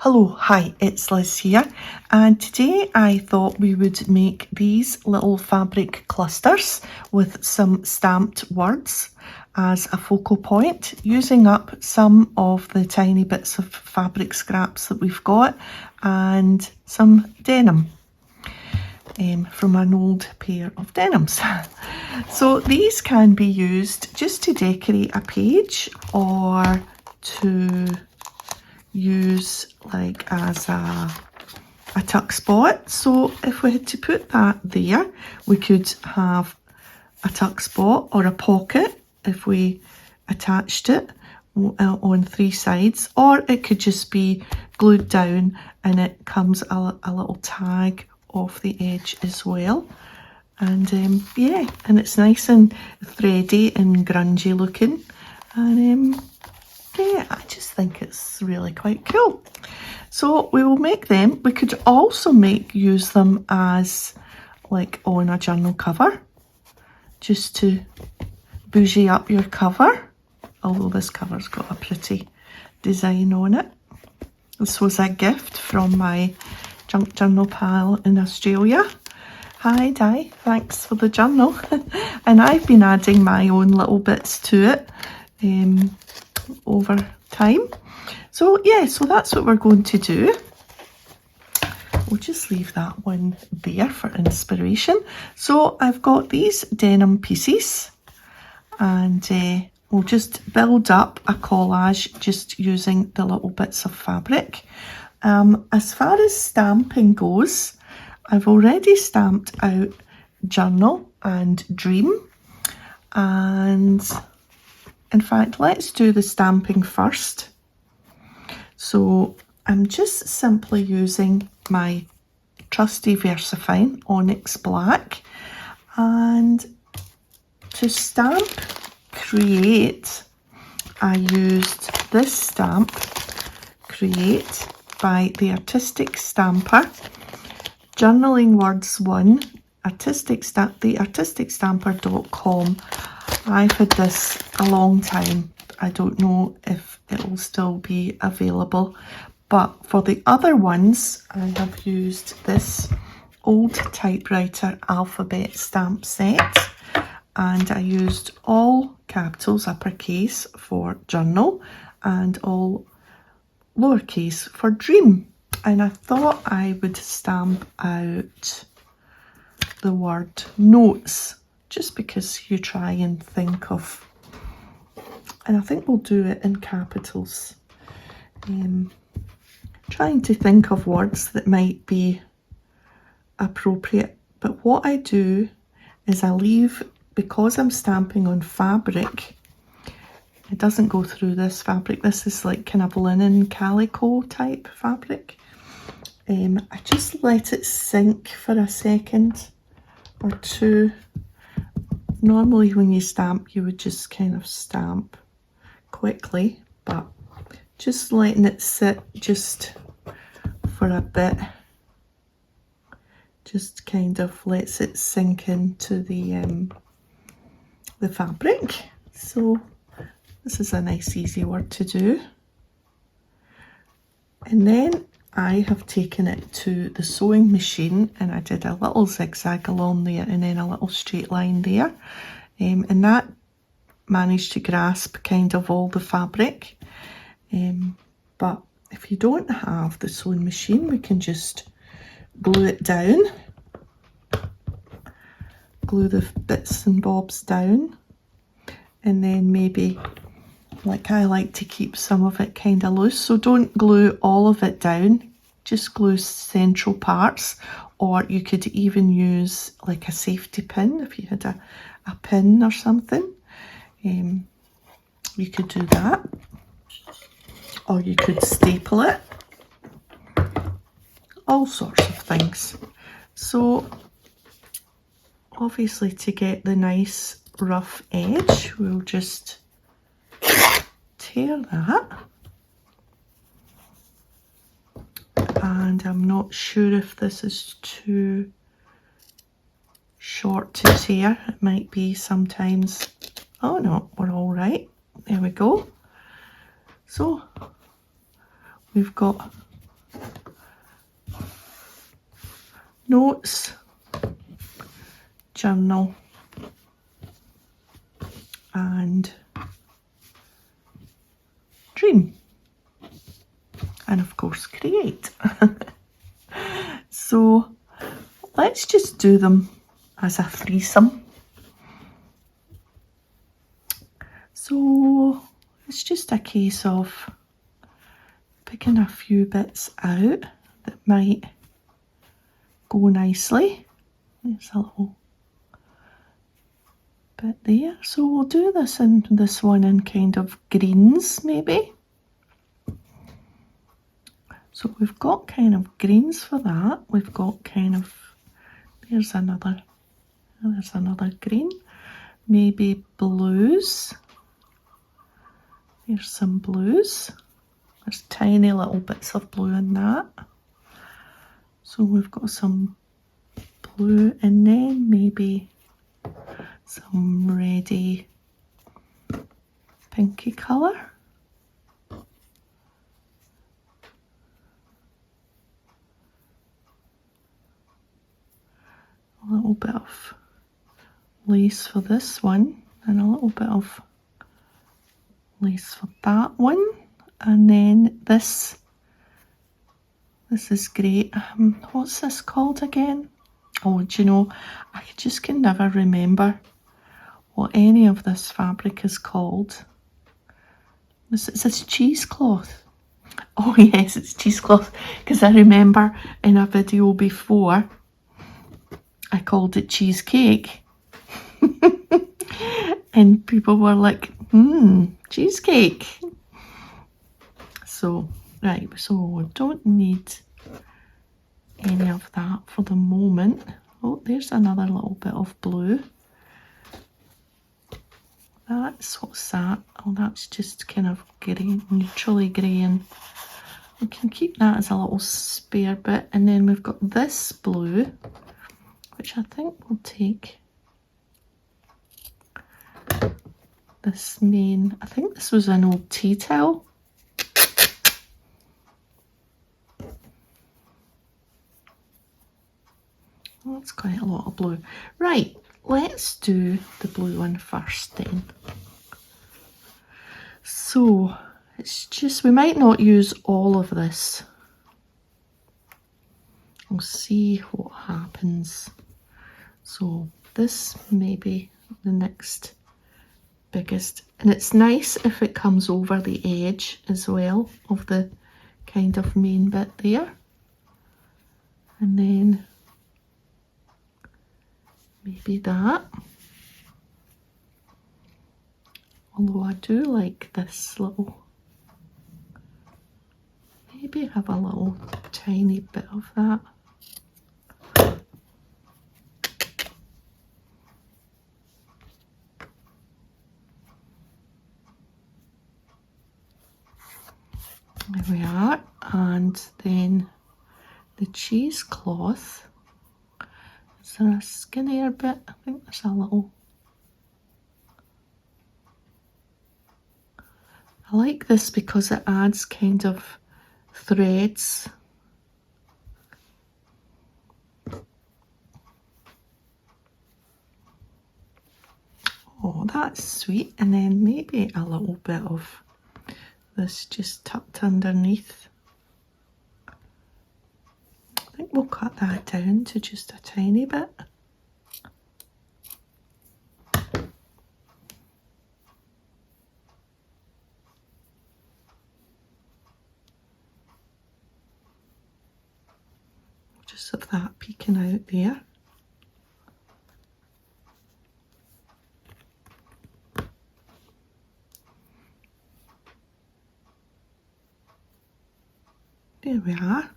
Hello, hi, it's Liz here, and today I thought we would make these little fabric clusters with some stamped words as a focal point, using up some of the tiny bits of fabric scraps that we've got and some denim from an old pair of denims. So these can be used just to decorate a page or to use like as a tuck spot. So if we had to put that there, we could have a tuck spot or a pocket if we attached it on three sides, or it could just be glued down and it comes a little tag off the edge as well. And yeah, and it's nice and thready and grungy looking, and yeah, I just think it's really quite cool. So we will make them. We could also use them as like on a journal cover, just to bougie up your cover. Although this cover's got a pretty design on it. This was a gift from my junk journal pal in Australia. Hi Di, thanks for the journal. And I've been adding my own little bits to it over time. So yeah, so that's what we're going to do. We'll just leave that one there for inspiration. So I've got these denim pieces, and we'll just build up a collage just using the little bits of fabric. As far as stamping goes, I've already stamped out journal and dream, and in fact, let's do the stamping first. So I'm just simply using my trusty VersaFine Onyx Black, and to stamp Create, I used this stamp, Create, by the Artistic Stamper, Journaling Words 1, the artisticstamper.com. I've had this a long time. I don't know if it will still be available, but for the other ones I have used this old typewriter alphabet stamp set, and I used all capitals uppercase for journal and all lowercase for dream. And I thought I would stamp out the word notes, just because you try and think of, and I think we'll do it in capitals, trying to think of words that might be appropriate. But what I do is I leave, because I'm stamping on fabric, it doesn't go through this fabric. This is like kind of linen calico type fabric. I just let it sink for a second or two. Normally when you stamp, you would just kind of stamp quickly, but just letting it sit just for a bit just kind of lets it sink into the fabric. So this is a nice easy word to do. And then I have taken it to the sewing machine, and I did a little zigzag along there and then a little straight line there, and that managed to grasp kind of all the fabric. But if you don't have the sewing machine, we can just glue it down, glue the bits and bobs down, and then maybe, like, I like to keep some of it kind of loose, so don't glue all of it down, just glue central parts. Or you could even use like a safety pin if you had a pin or something. You could do that, or you could staple it, all sorts of things. So obviously, to get the nice rough edge, we'll just tear that, and I'm not sure if this is too short to tear. It might be sometimes. Oh no, we're all right. There we go. So we've got notes, journal, and dream, and of course create. So let's just do them as a threesome. So it's just a case of picking a few bits out that might go nicely. There's a little bit there. So we'll do this one in kind of greens maybe. So we've got kind of greens for that. We've got kind of, there's another green. Maybe blues. There's some blues. There's tiny little bits of blue in that. So we've got some blue, and then maybe some reddy pinky colour. A little bit of lace for this one, and a little bit of lace for that one. And then this is great. What's this called again? Oh, do you know, I just can never remember what any of this fabric is called. It's this cheesecloth. Oh yes, it's cheesecloth, because I remember in a video before I called it cheesecake. And people were like, cheesecake. So, right, so we don't need any of that for the moment. Oh, there's another little bit of blue. What's that? Oh, that's just kind of grey, neutrally grey, and we can keep that as a little spare bit. And then we've got this blue, which I think we'll take this main, I think this was an old tea towel. Oh, that's quite a lot of blue. Right, let's do the blue one first then. So it's just, we might not use all of this. We'll see what happens. So this may be the next biggest, and it's nice if it comes over the edge as well of the kind of main bit there. And then maybe that. Although I do like this little, maybe have a little tiny bit of that. There we are. And then the cheesecloth. Is there a skinnier bit? I think there's a little. I like this because it adds kind of threads. Oh, that's sweet. And then maybe a little bit of this just tucked underneath. I think we'll cut that down to just a tiny bit. Just have that peeking out there. There we are.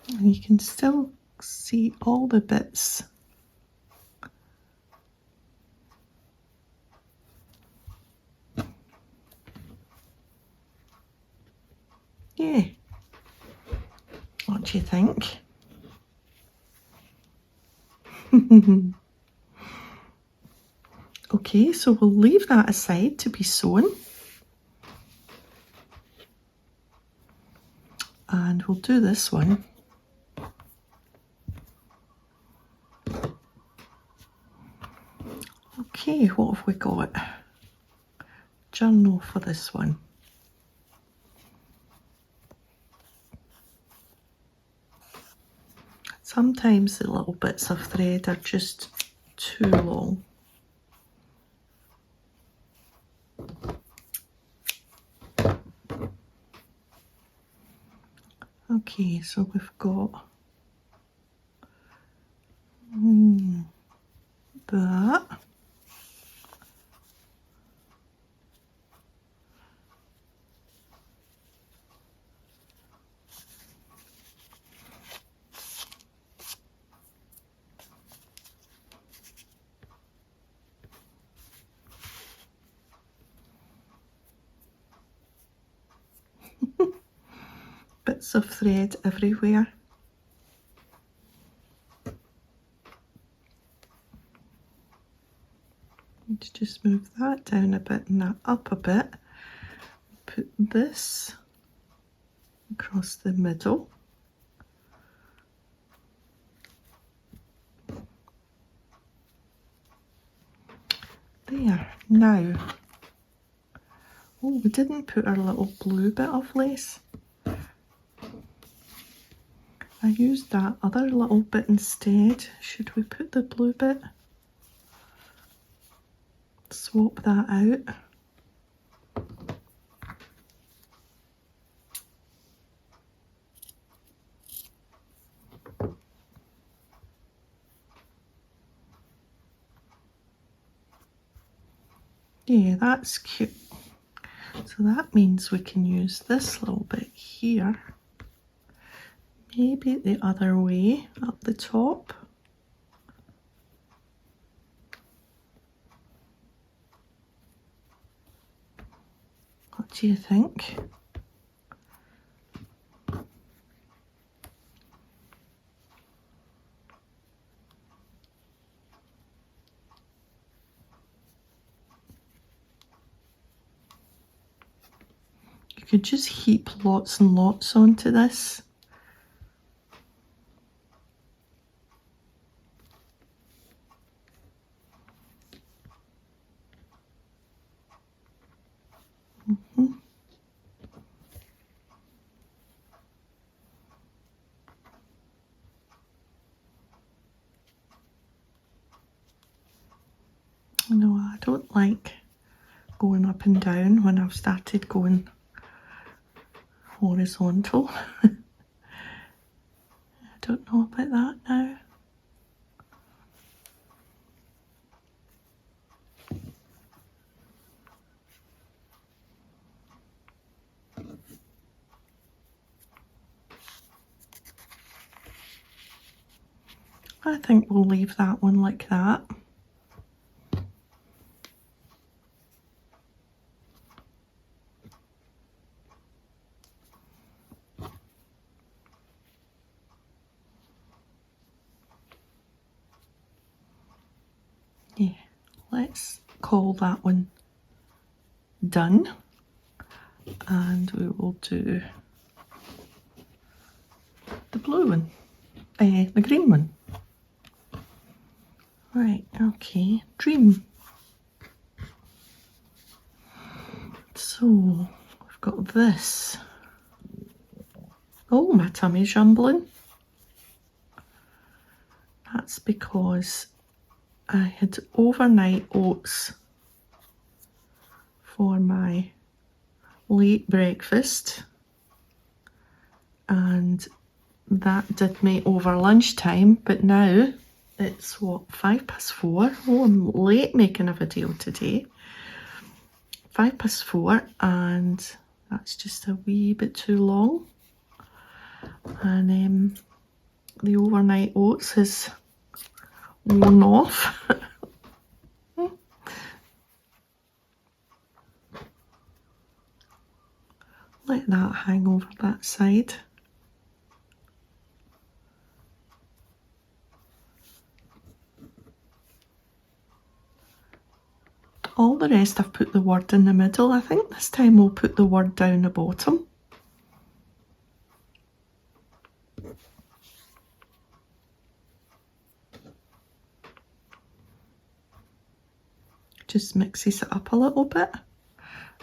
And you can still see all the bits. Yeah. What do you think? Okay, so we'll leave that aside to be sewn. we'll do this one. Okay, what have we got? Journal for this one. Sometimes the little bits of thread are just too long. Okay, so we've got that. Bits of thread everywhere. Let's just move that down a bit and that up a bit. Put this across the middle. There, now. Oh, we didn't put our little blue bit of lace. I used that other little bit instead. Should we put the blue bit? Swap that out. Yeah, that's cute. So that means we can use this little bit here. Maybe the other way up the top. What do you think? You could just heap lots and lots onto this. No, I don't like going up and down when I've started going horizontal. I don't know about that now. I think we'll leave that one like that. Yeah, let's call that one done, and we will do the blue one, the green one. Right, okay, dream. So we've got this. Oh, my tummy's rumbling. That's because I had overnight oats for my late breakfast, and that did me over lunchtime, but now it's what, 4:05? Oh, I'm late making a video today. 4:05, and that's just a wee bit too long, and the overnight oats has worn off. Let that hang over that side. All the rest I've put the word in the middle. I think this time we'll put the word down the bottom. just mixes it up a little bit.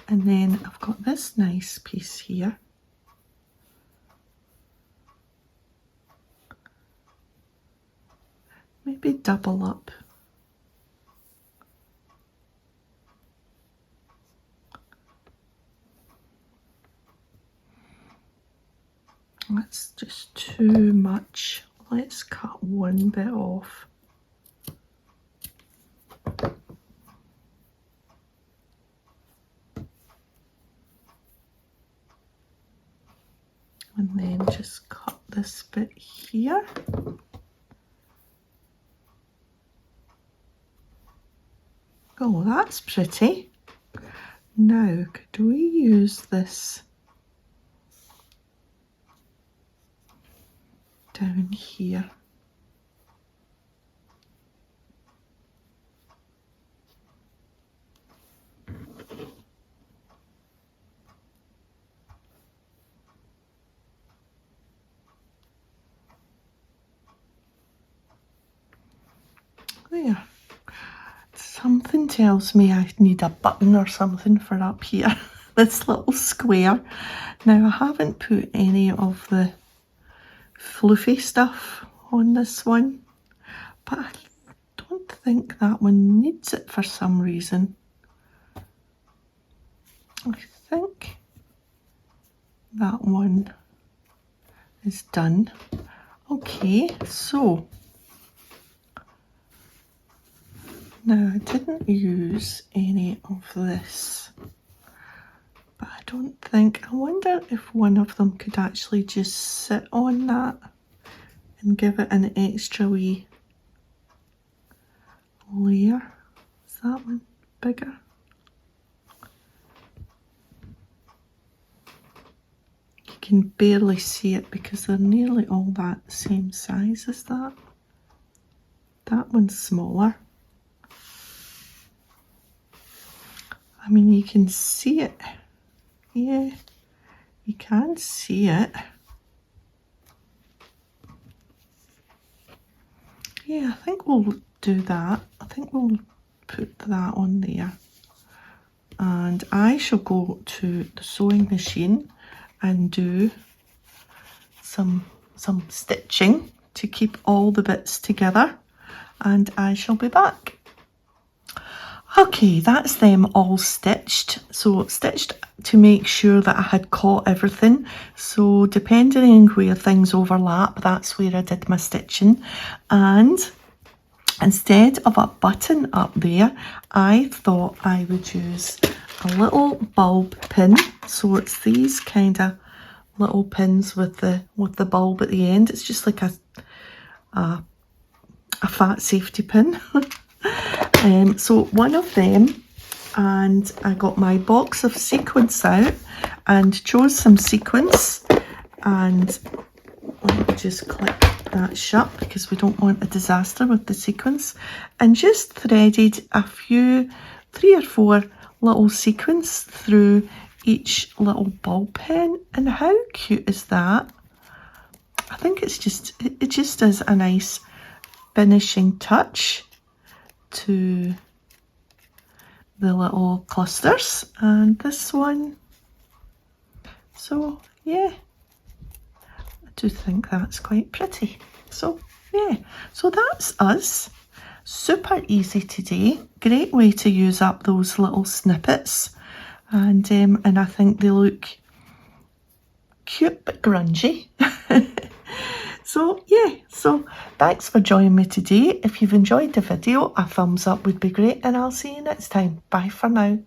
And then I've got this nice piece here. Maybe double up. That's just too much. Let's cut one bit off. And then just cut this bit here. Oh, that's pretty. Now, could we use this down here? There. Something tells me I need a button or something for up here. This little square. Now, I haven't put any of the fluffy stuff on this one, but I don't think that one needs it for some reason. I think that one is done. Okay, so now I didn't use any of this, but I don't think, I wonder if one of them could actually just sit on that and give it an extra wee layer. Is that one bigger? You can barely see it because they're nearly all that same size as that. That one's smaller. I mean, you can see it. Yeah, you can see it. Yeah, I think we'll do that. I think we'll put that on there. And I shall go to the sewing machine and do some stitching to keep all the bits together. And I shall be back. Okay, that's them all stitched. So stitched to make sure that I had caught everything. So depending on where things overlap, that's where I did my stitching. And instead of a button up there, I thought I would use a little bulb pin. So it's these kind of little pins with the bulb at the end. It's just like a fat safety pin. So one of them, and I got my box of sequins out and chose some sequins, and let me just click that shut because we don't want a disaster with the sequins, and just threaded a few, 3 or 4 little sequins through each little ball pen. And how cute is that? I think it's just, it just is a nice finishing touch to the little clusters. And this one, so yeah, I do think that's quite pretty. So yeah, so that's us. Super easy today. Great way to use up those little snippets, and I think they look cute but grungy. So yeah, so thanks for joining me today. If you've enjoyed the video, a thumbs up would be great, and I'll see you next time. Bye for now.